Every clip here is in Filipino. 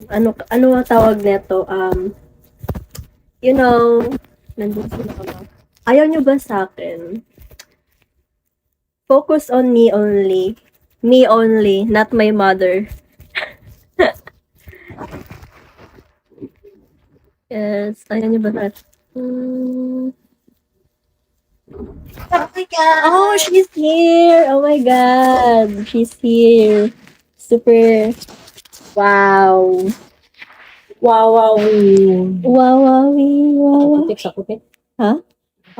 ano ang tawag nito? You know, nandun sila ka ba? Ayaw nyo ba sa akin? Focus on me only. Me only, not my mother. Yes, ayaw nyo ba sa akin? Oh my God! Oh, she's here! Oh my God! She's here. Super. Wow. Wow, wow, Wow, wow, wow. Putik sa putik. Ha?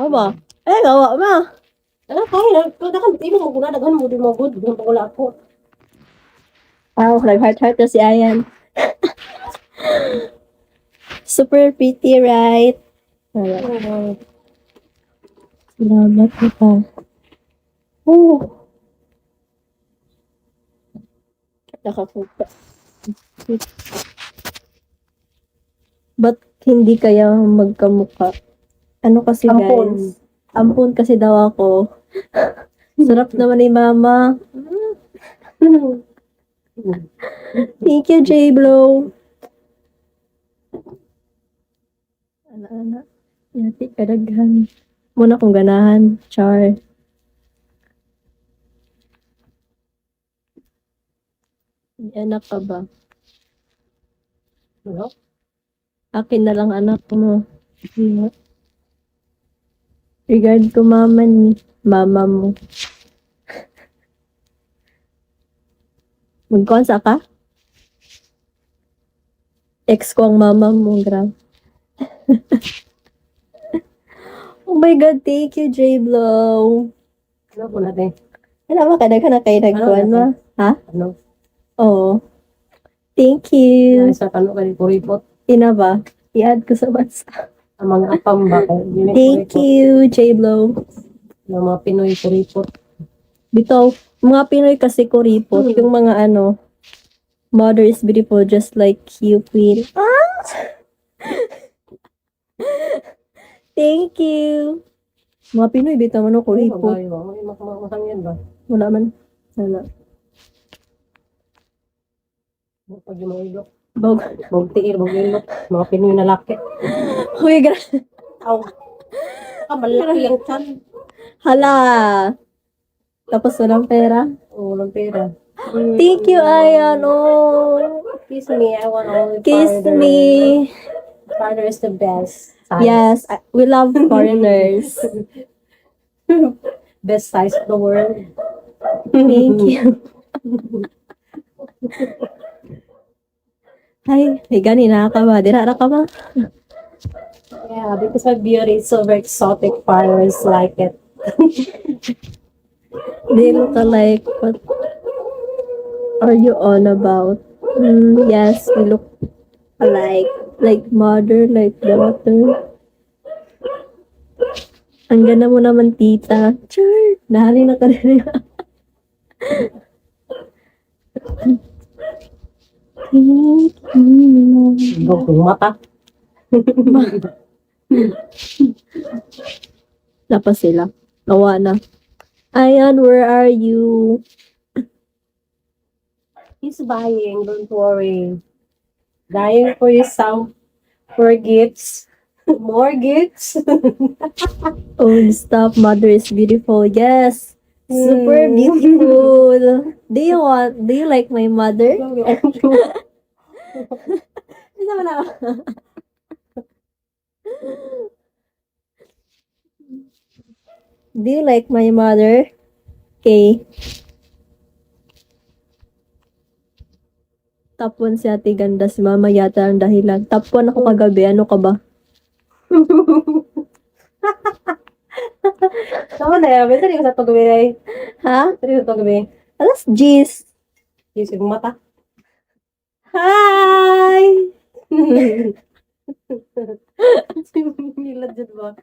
Ano ba? Eh, gawa ma. Ano kaya? Dakan, di mo maguna, dagan mo, di mo good. Di mo pagula ako. Wow, nag-heart-heart na si Ayan. Super pretty, right? Salamat kita. Oh. Nakakupa. Ba't hindi kaya magkamukha? Ano kasi Ampon. guys? Ampun kasi daw ako. Sarap naman ni mama. Thank you, J-Blow. Ana. Yati kadaghan. Muna kong ganahan. Char. May anak ka ba? Ano? Akin na lang anak mo. Yeah. Regard ko mama mo. Magkonsa ka? Ex ko ang mama mo, gram. Oh my God, thank you, J-Blow. Ano po natin? Alam mo, kadaghan na kayo nagkuhan mo. Ha? Ano? Oo. Thank you. Nasa kano ka ni Kuripot? Ina ba? I-add ko sa WhatsApp. Ang mga apam ba? Thank you, J-Blow. Ng mga Pinoy Kuripot. Bitaw, mga Pinoy kasi kuripot, yung mga mother is beautiful just like you, queen. Thank you. Mga Pinoy, bitaw ano, kuripot. Ay, masangyan ba? Wala man. Sana. Pag yung mga ilok. Bog. Bogtiir, ilok. Mga Pinoy na laki. Uy, Aw. Malaki ang chan. hala. Tapos walang pera. Oo, walang pera. Thank you, Ayan. Oh. Kiss me, I want all the Kiss me. Father is the best. Size. Yes, we love foreigners. Best size of the world. Thank you. Ay, may ganina ka ba? Dirara ka ba? Yeah, because my beauty is so very exotic. Foreigners like it. They look alike. What are you on about? Yes, we look alike. Like mother, like daughter. Ang ganda mo naman, tita. Sure. Nahali na ka rin. Bugong mata. Napa sila. Nawa na. Ayan, where are you? He's buying, don't worry. Dying for yourself. For gifts. More gifts. Oh, stop. Mother is beautiful. Yes. Super beautiful. Do you like my mother? Isa mo na. Do you like my mother? Okay. Top 1 si Ate Ganda. Si Mama yata ang dahilan. Top 1 ako kagabi. Ano ka ba? Tama na yan. Basta di ko sa paggabi. Ha? Sa di ko sa paggabi. Alas G's. Isip mata. Hi! Nilad dyan ba?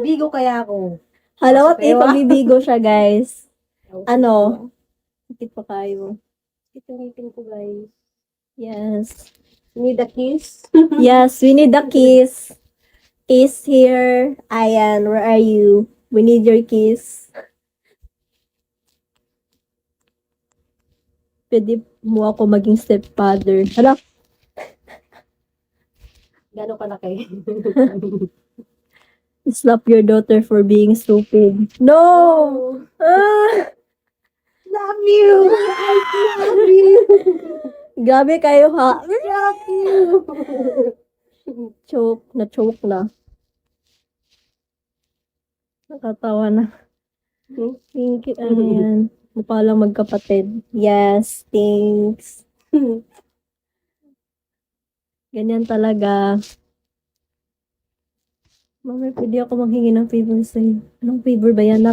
Bigo kaya ako. Hala, what if magbibigo siya, guys? Ano? Sakit pa kayo. Ito ngipin ko, guys. Yes. Need a kiss? Yes, we need a kiss. Kiss here. Ayan, where are you? We need your kiss. Pwede mo ako maging stepfather. Hala, Gano'n kalaki? Slap your daughter for being stupid. No! Ah! Love you! I love you! Grabe kayo ha. Love you! Choke na. Nakatawa na. Thank you. Ano yan? Mukha lang magkapatid. Yes, thanks. Ganyan talaga. Mami, pwede ako manghingi ng favor sa'yo. Anong favor ba yan?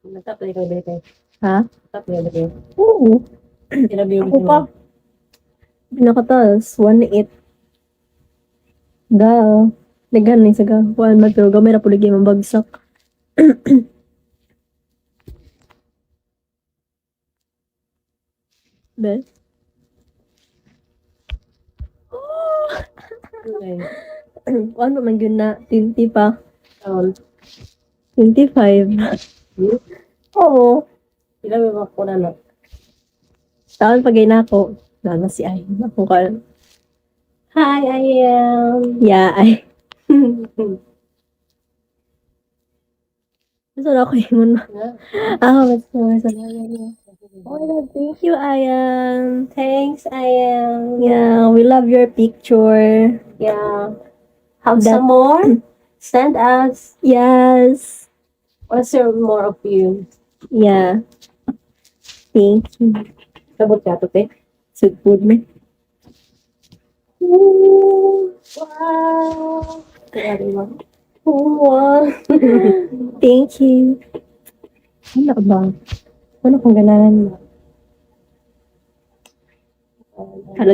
Natap na ikaw dito. Ha? Natap na ikaw. Oo. Sinabi yung Ako pa. Pinakataas. 1.8. Da. Naghan sa gawan. Pero gamay na puligay mabagsak. Be? Okay. Ano man yun na? 20 pa. Um, 25. Oo. sila may mga kuna na. Taon pagay na ako. Lala si Ay. Ako ka. Hi, I am. Yeah, Ay. Gusto na ako yung basta. Oh my God, thank you, Ayan. Thanks, I am. Yeah, we love your picture. Yeah. Have That- some more? Send us. Yes. What's your more of you? Yeah. Thank you. Sabot ka to, te. Sweet food me. Wow. Grabe mo. Wow. Thank you. Ano ba? Ano kung gananan mo? Alam niyo